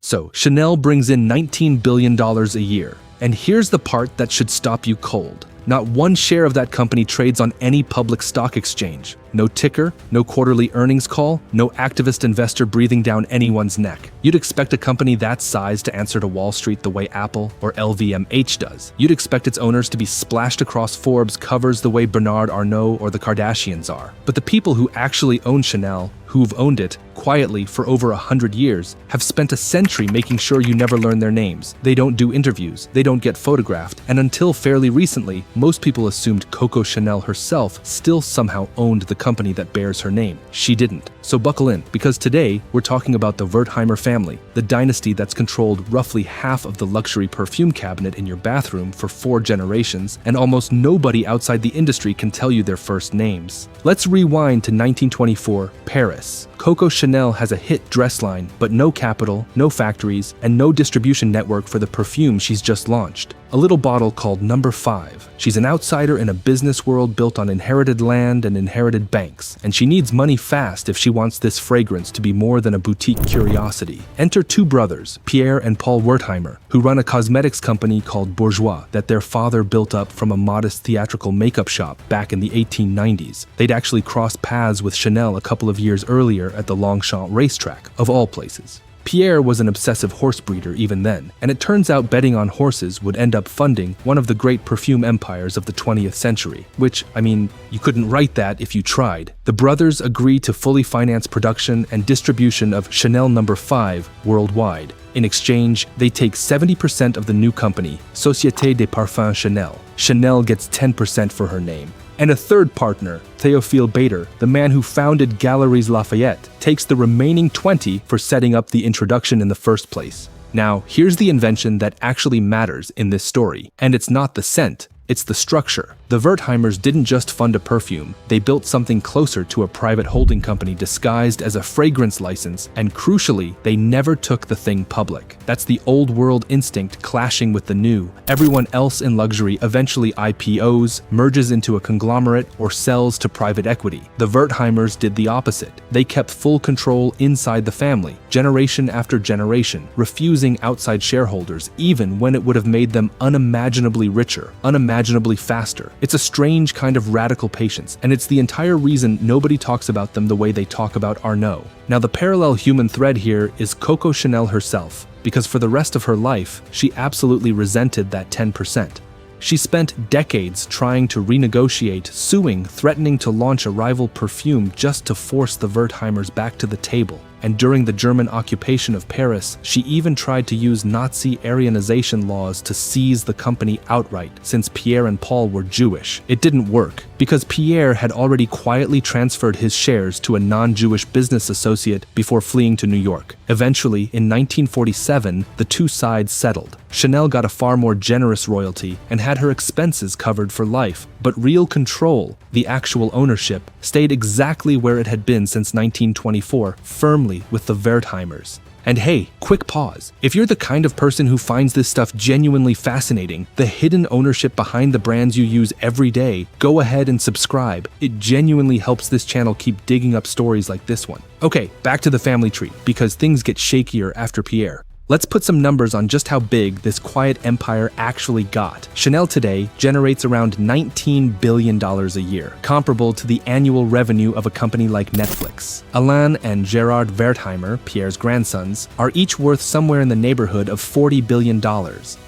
So, Chanel brings in $19 billion a year. And here's the part that should stop you cold. Not one share of that company trades on any public stock exchange. No ticker, no quarterly earnings call, no activist investor breathing down anyone's neck. You'd expect a company that size to answer to Wall Street the way Apple or LVMH does. You'd expect its owners to be splashed across Forbes covers the way Bernard Arnault or the Kardashians are. But the people who actually own Chanel, who've owned it quietly for over 100 years, have spent a century making sure you never learn their names. They don't do interviews, they don't get photographed, and until fairly recently, most people assumed Coco Chanel herself still somehow owned the company that bears her name. She didn't. So buckle in, because today we're talking about the Wertheimer family, the dynasty that's controlled roughly half of the luxury perfume cabinet in your bathroom for 4 generations, and almost nobody outside the industry can tell you their first names. Let's rewind to 1924, Paris. Coco Chanel has a hit dress line, but no capital, no factories, and no distribution network for the perfume she's just launched. A little bottle called Number 5. She's an outsider in a business world built on inherited land and inherited banks, and she needs money fast if she wants this fragrance to be more than a boutique curiosity. Enter 2 brothers, Pierre and Paul Wertheimer, who run a cosmetics company called Bourjois that their father built up from a modest theatrical makeup shop back in the 1890s. They'd actually crossed paths with Chanel a couple of years earlier at the Longchamp racetrack, of all places. Pierre was an obsessive horse breeder even then, and it turns out betting on horses would end up funding one of the great perfume empires of the 20th century, which, I mean, you couldn't write that if you tried. The brothers agreed to fully finance production and distribution of Chanel No. 5 worldwide. In exchange, they take 70% of the new company, Société des Parfums Chanel. Chanel gets 10% for her name. And a third partner, Théophile Bader, the man who founded Galeries Lafayette, takes the remaining 20% for setting up the introduction in the first place. Now, here's the invention that actually matters in this story, and it's not the scent, it's the structure. The Wertheimers didn't just fund a perfume, they built something closer to a private holding company disguised as a fragrance license, and crucially, they never took the thing public. That's the old world instinct clashing with the new. Everyone else in luxury eventually IPOs, merges into a conglomerate, or sells to private equity. The Wertheimers did the opposite. They kept full control inside the family, generation after generation, refusing outside shareholders even when it would have made them unimaginably richer, unimaginably faster. It's a strange kind of radical patience, and it's the entire reason nobody talks about them the way they talk about Arnault. Now, the parallel human thread here is Coco Chanel herself, because for the rest of her life, she absolutely resented that 10%. She spent decades trying to renegotiate, suing, threatening to launch a rival perfume just to force the Wertheimers back to the table. And during the German occupation of Paris, she even tried to use Nazi Aryanization laws to seize the company outright, since Pierre and Paul were Jewish. It didn't work, because Pierre had already quietly transferred his shares to a non-Jewish business associate before fleeing to New York. Eventually, in 1947, the 2 sides settled. Chanel got a far more generous royalty and had her expenses covered for life, but real control, the actual ownership, stayed exactly where it had been since 1924, firmly with the Wertheimers. And hey, quick pause. If you're the kind of person who finds this stuff genuinely fascinating, the hidden ownership behind the brands you use every day, go ahead and subscribe. It genuinely helps this channel keep digging up stories like this one. Okay, back to the family tree, because things get shakier after Pierre. Let's put some numbers on just how big this quiet empire actually got. Chanel today generates around $19 billion a year, comparable to the annual revenue of a company like Netflix. Alain and Gerard Wertheimer, Pierre's grandsons, are each worth somewhere in the neighborhood of $40 billion,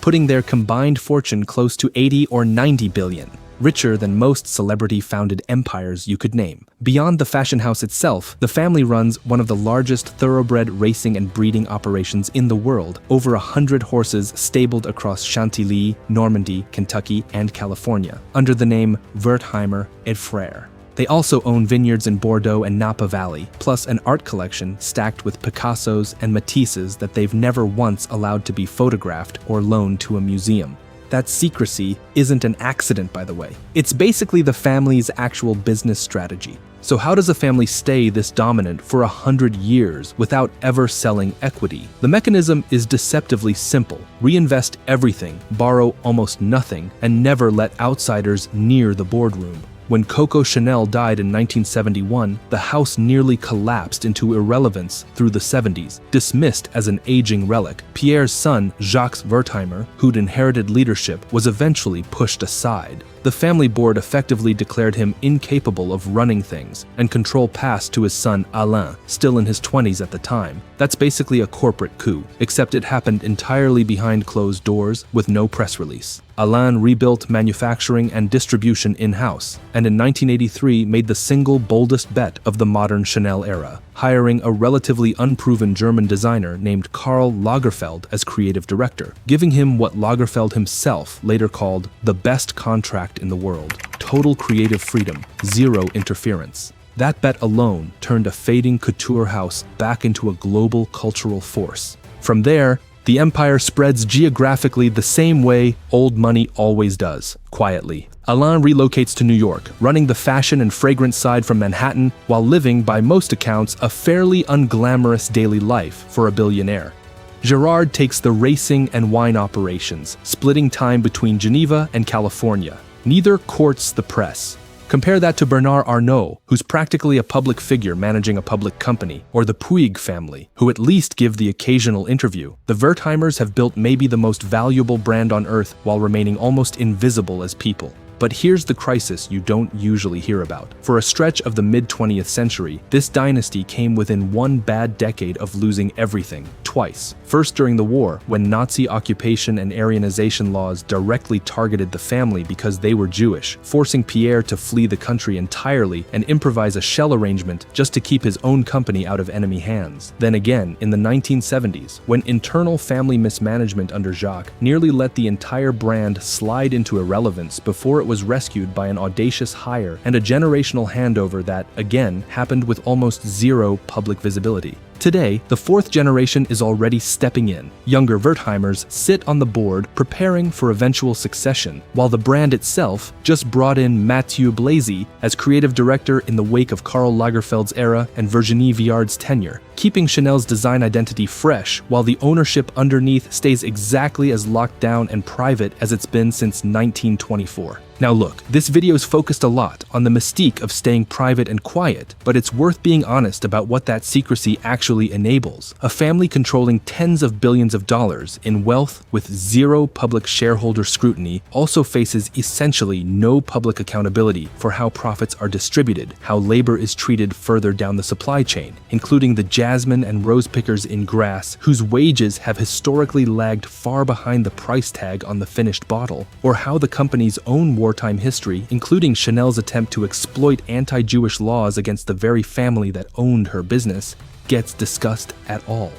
putting their combined fortune close to 80 or 90 billion. Richer than most celebrity-founded empires you could name. Beyond the fashion house itself, the family runs one of the largest thoroughbred racing and breeding operations in the world, over 100 horses stabled across Chantilly, Normandy, Kentucky, and California, under the name Wertheimer et Frères. They also own vineyards in Bordeaux and Napa Valley, plus an art collection stacked with Picassos and Matisses that they've never once allowed to be photographed or loaned to a museum. That secrecy isn't an accident, by the way. It's basically the family's actual business strategy. So how does a family stay this dominant for 100 years without ever selling equity? The mechanism is deceptively simple. Reinvest everything, borrow almost nothing, and never let outsiders near the boardroom. When Coco Chanel died in 1971, the house nearly collapsed into irrelevance through the 70s, dismissed as an aging relic. Pierre's son, Jacques Wertheimer, who'd inherited leadership, was eventually pushed aside. The family board effectively declared him incapable of running things, and control passed to his son Alain, still in his 20s at the time. That's basically a corporate coup, except it happened entirely behind closed doors with no press release. Alain rebuilt manufacturing and distribution in-house, and in 1983 made the single boldest bet of the modern Chanel era, hiring a relatively unproven German designer named Karl Lagerfeld as creative director, giving him what Lagerfeld himself later called the best contract in the world: total creative freedom, zero interference. That bet alone turned a fading couture house back into a global cultural force. From there, the empire spreads geographically the same way old money always does, quietly. Alain relocates to New York, running the fashion and fragrance side from Manhattan, while living, by most accounts, a fairly unglamorous daily life for a billionaire. Gerard takes the racing and wine operations, splitting time between Geneva and California. Neither courts the press. Compare that to Bernard Arnault, who's practically a public figure managing a public company, or the Puig family, who at least give the occasional interview. The Wertheimers have built maybe the most valuable brand on earth while remaining almost invisible as people. But here's the crisis you don't usually hear about. For a stretch of the mid-20th century, this dynasty came within one bad decade of losing everything, twice. First during the war, when Nazi occupation and Aryanization laws directly targeted the family because they were Jewish, forcing Pierre to flee the country entirely and improvise a shell arrangement just to keep his own company out of enemy hands. Then again, in the 1970s, when internal family mismanagement under Jacques nearly let the entire brand slide into irrelevance before it was rescued by an audacious hire and a generational handover that, again, happened with almost zero public visibility. Today, the fourth generation is already stepping in. Younger Wertheimers sit on the board preparing for eventual succession, while the brand itself just brought in Mathieu Blazy as creative director in the wake of Karl Lagerfeld's era and Virginie Viard's tenure, keeping Chanel's design identity fresh while the ownership underneath stays exactly as locked down and private as it's been since 1924. Now look, this video is focused a lot on the mystique of staying private and quiet, but it's worth being honest about what that secrecy actually enables. A family controlling tens of billions of dollars in wealth with zero public shareholder scrutiny also faces essentially no public accountability for how profits are distributed, how labor is treated further down the supply chain, including the jasmine and rose pickers in Grasse, whose wages have historically lagged far behind the price tag on the finished bottle, or how the company's own wartime history, including Chanel's attempt to exploit anti-Jewish laws against the very family that owned her business, gets discussed at all.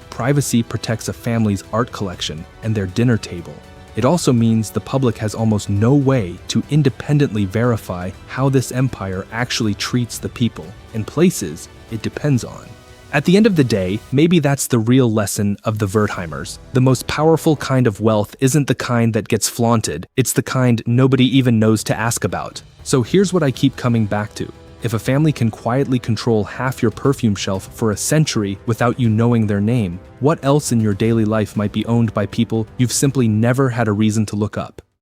Privacy protects a family's art collection and their dinner table. It also means the public has almost no way to independently verify how this empire actually treats the people and places it depends on. At the end of the day, maybe that's the real lesson of the Wertheimers. The most powerful kind of wealth isn't the kind that gets flaunted, it's the kind nobody even knows to ask about. So here's what I keep coming back to. If a family can quietly control half your perfume shelf for a century without you knowing their name, what else in your daily life might be owned by people you've simply never had a reason to look up?